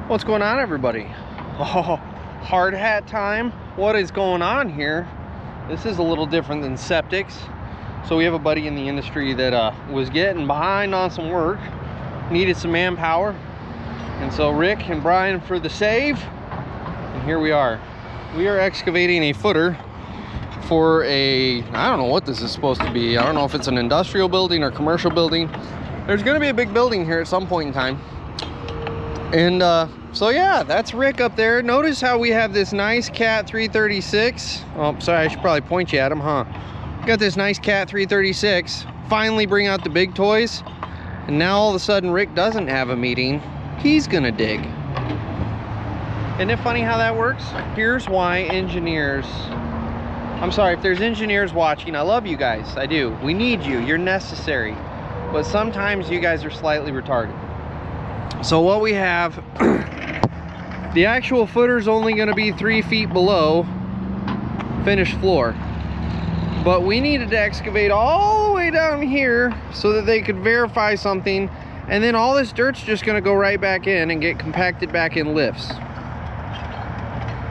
What's going on, everybody? Oh, hard hat time. What is going on here? This is a little different than septics. So we have a buddy in the industry that was getting behind on some work, needed some manpower, and so Rick and Brian for the save, and here we are. We are excavating a footer for I don't know what this is supposed to be. I don't know if it's an industrial building or commercial building. There's going to be a big building here at some point in time. And so yeah, that's Rick up there. Notice how we have this nice Cat 336. Oh, sorry, I should probably point you at him, huh? Got this nice Cat 336. Finally bring out the big toys. And now all of a sudden Rick doesn't have a meeting. He's gonna dig. Isn't it funny how that works? Here's why engineers, I'm sorry if there's engineers watching, I love you guys, I do. We need you, you're necessary. But sometimes you guys are slightly retarded. So what we have, the actual footer's only gonna be 3 feet below finished floor. But we needed to excavate all the way down here so that they could verify something, and then all this dirt's just gonna go right back in and get compacted back in lifts.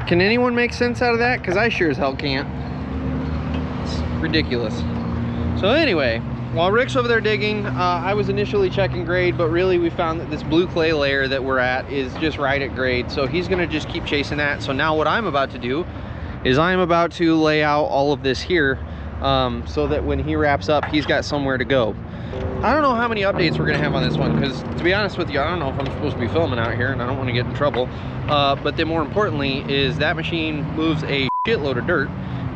Can anyone make sense out of that? Because I sure as hell can't. It's ridiculous. So anyway, while Rick's over there digging, I was initially checking grade, but really we found that this blue clay layer that we're at is just right at grade. So he's gonna just keep chasing that. So now what I'm about to do is I'm about to lay out all of this here so that when he wraps up, he's got somewhere to go. I don't know how many updates we're gonna have on this one, because to be honest with you, I don't know if I'm supposed to be filming out here and I don't want to get in trouble. But then more importantly is that machine moves a shitload of dirt.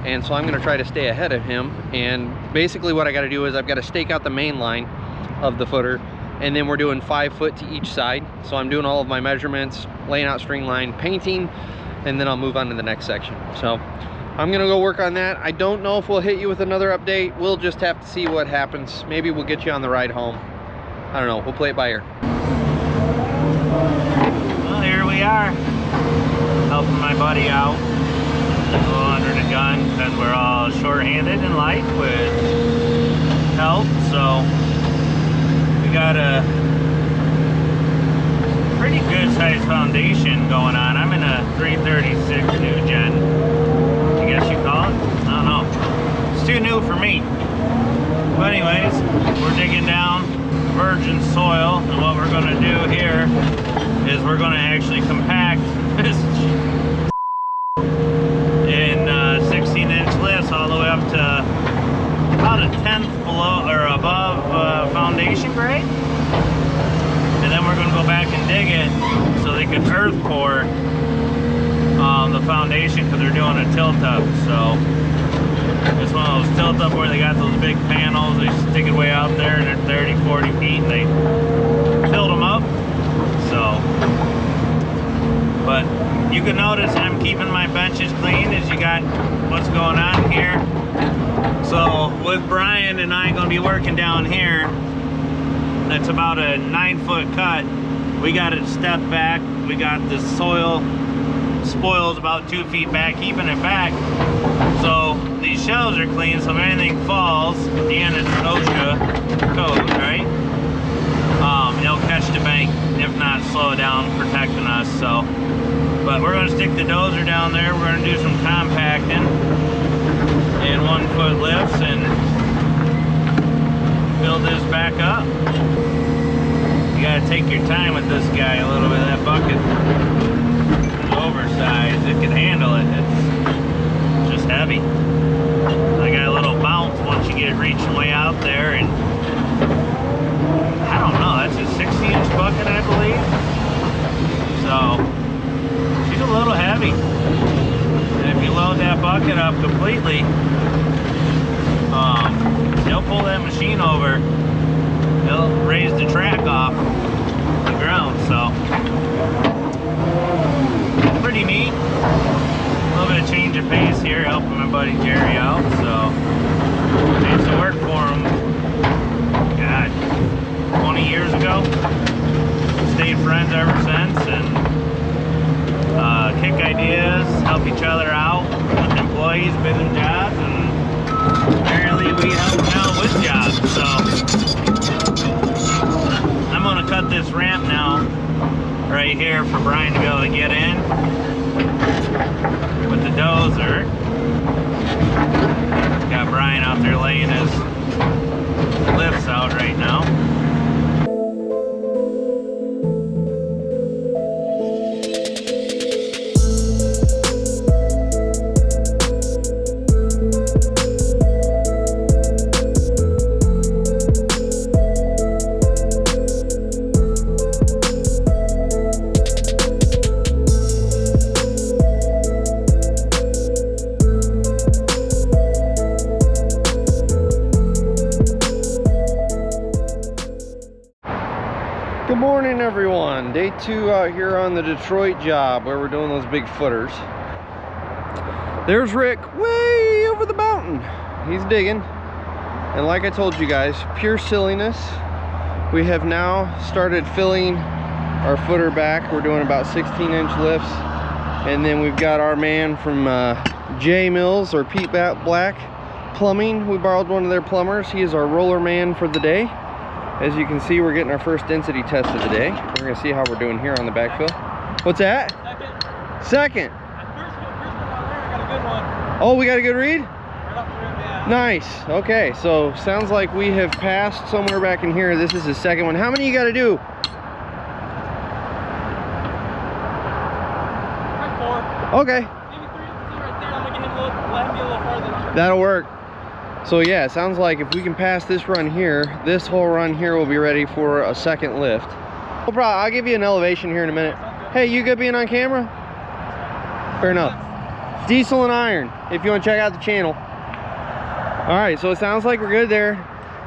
And so I'm gonna try to stay ahead of him. And basically what I gotta do is I've gotta stake out the main line of the footer, and then we're doing 5 foot to each side. So I'm doing all of my measurements, laying out string line, painting, and then I'll move on to the next section. So I'm gonna go work on that. I don't know if we'll hit you with another update. We'll just have to see what happens. Maybe we'll get you on the ride home. I don't know, we'll play it by ear. Well, here we are, helping my buddy out. A little under the gun because we're all short-handed in life with help. So we got a pretty good sized foundation going on. I'm in a 336 new gen, I guess you call it. I don't know, it's too new for me. But anyways, we're digging down virgin soil, and what we're going to do here is we're going to actually compact this 16-inch lifts all the way up to about a 1/10 below or above foundation grade, and then we're going to go back and dig it so they can earth core the foundation, because they're doing a tilt up. So it's one of those tilt up where they got those big panels, they stick it way out there and they're 30-40 feet and they tilt them up. So but you can notice I'm keeping my benches clean as you got what's going on here. So with Brian and I going to be working down here, that's about a 9-foot cut. We got it stepped back. We got the soil spoils about 2 feet back, keeping it back. So these shelves are clean, so if anything falls, at the end it's OSHA code, right? It'll catch the bank, if not slow it down, protecting us. So, but we're going to stick the dozer down there. We're going to do some compacting and 1-foot lifts and build this back up. You got to take your time with this guy a little bit. That bucket is oversized. It can handle it. It's just heavy. I got a little bounce once you get it reaching way out there, and I don't know, that's a 60-inch bucket, I believe. So she's a little heavy. And if you load that bucket up completely, you'll pull that machine over. It'll raise the track off the ground. So pretty neat. A little bit of change of pace here, helping my buddy Jerry out. So I used to work for him, God, 20 years ago. Stayed friends ever since, and kick ideas, help each other out with employees, bidding jobs, and apparently we help them out with jobs. So I'm going to cut this ramp now right here for Bryan to be able to get in with the dozer. Got Bryan out there laying his lifts out right now. Good morning, everyone. Day 2 out here on the Detroit job where we're doing those big footers. There's Rick way over the mountain. He's digging. And like I told you guys, pure silliness, we have now started filling our footer back. We're doing about 16-inch lifts. And then we've got our man from J Mills or Pete Black Plumbing. We borrowed one of their plumbers. He is our roller man for the day. As you can see, we're getting our first density test of the day. We're gonna see how we're doing here on the backfill. What's that? Second. First one I got a good one. Oh, we got a good read? Right off the rim, yeah. Nice. Okay, so sounds like we have passed somewhere back in here. This is the second one. How many you gotta do? Like 4. Okay. Maybe 3 right there. I'm gonna get him let him be a little farther. That'll work. So yeah, it sounds like if we can pass this run here, this whole run here will be ready for a second lift. No problem. I'll give you an elevation here in a minute. Hey, you good being on camera? Fair enough. Diesel and Iron, if you want to check out the channel. All right, so it sounds like we're good there.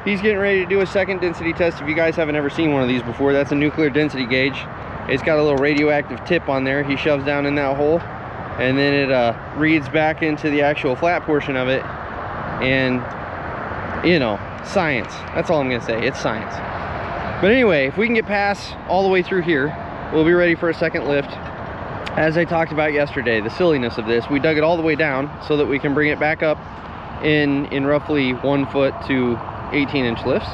He's getting ready to do a second density test. If you guys haven't ever seen one of these before, that's a nuclear density gauge. It's got a little radioactive tip on there. He shoves down in that hole, and then it reads back into the actual flat portion of it. And you know, science, that's all I'm gonna say. It's science. But anyway, if we can get past all the way through here, we'll be ready for a second lift. As I talked about yesterday, the silliness of this, we dug it all the way down so that we can bring it back up in roughly 1 foot to 18-inch lifts,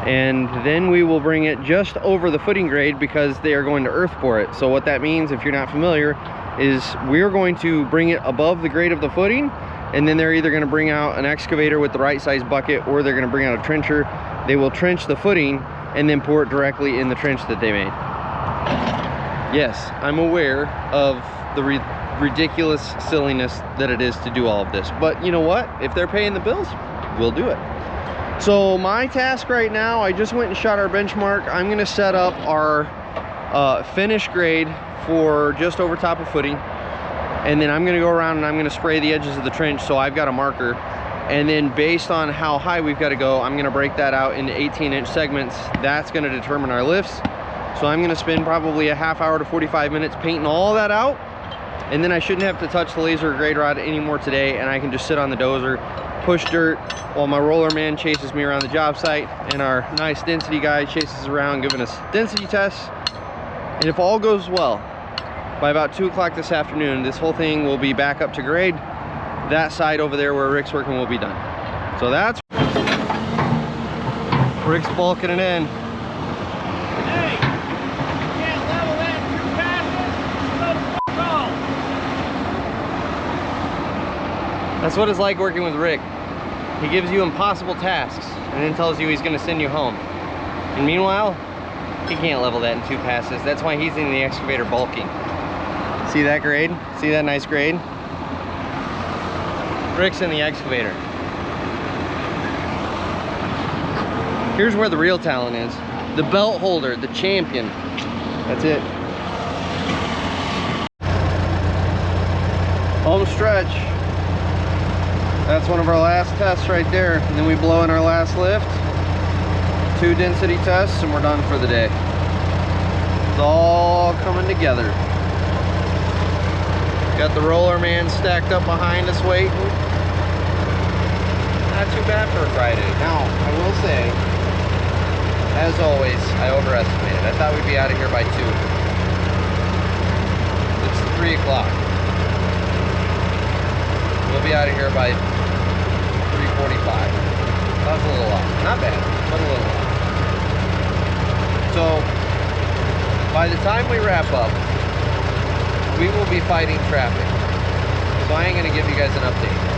and then we will bring it just over the footing grade because they are going to earth pour it. So what that means, if you're not familiar, is we're going to bring it above the grade of the footing, and then they're either going to bring out an excavator with the right size bucket, or they're going to bring out a trencher. They will trench the footing and then pour it directly in the trench that they made. Yes, I'm aware of the ridiculous silliness that it is to do all of this, but you know what? If they're paying the bills, we'll do it. So my task right now, I just went and shot our benchmark. I'm going to set up our finish grade for just over top of footing. And then I'm going to go around and I'm going to spray the edges of the trench, so I've got a marker. And then based on how high we've got to go, I'm going to break that out into 18-inch segments. That's going to determine our lifts. So I'm going to spend probably a half hour to 45 minutes painting all that out. And then I shouldn't have to touch the laser or grade rod anymore today, and I can just sit on the dozer, push dirt, while my roller man chases me around the job site, and our nice density guy chases around giving us density tests. And if all goes well, by about 2 o'clock this afternoon, this whole thing will be back up to grade. That side over there where Rick's working will be done. So that's Rick's bulking it in. Hey, you can't level that in 2 passes. Let's go. That's what it's like working with Rick. He gives you impossible tasks and then tells you he's going to send you home. And meanwhile, he can't level that in 2 passes. That's why he's in the excavator bulking. See that grade? See that nice grade? Rick's in the excavator. Here's where the real talent is. The belt holder, the champion. That's it. Home stretch. That's one of our last tests right there. And then we blow in our last lift. 2 density tests and we're done for the day. It's all coming together. Got the roller man stacked up behind us waiting. Not too bad for a Friday. Now, I will say, as always, I overestimated. I thought we'd be out of here by 2. It's 3 o'clock. We'll be out of here by 3:45. That's a little off. Not bad, but a little off. So, by the time we wrap up, we will be fighting traffic. So I ain't gonna give you guys an update.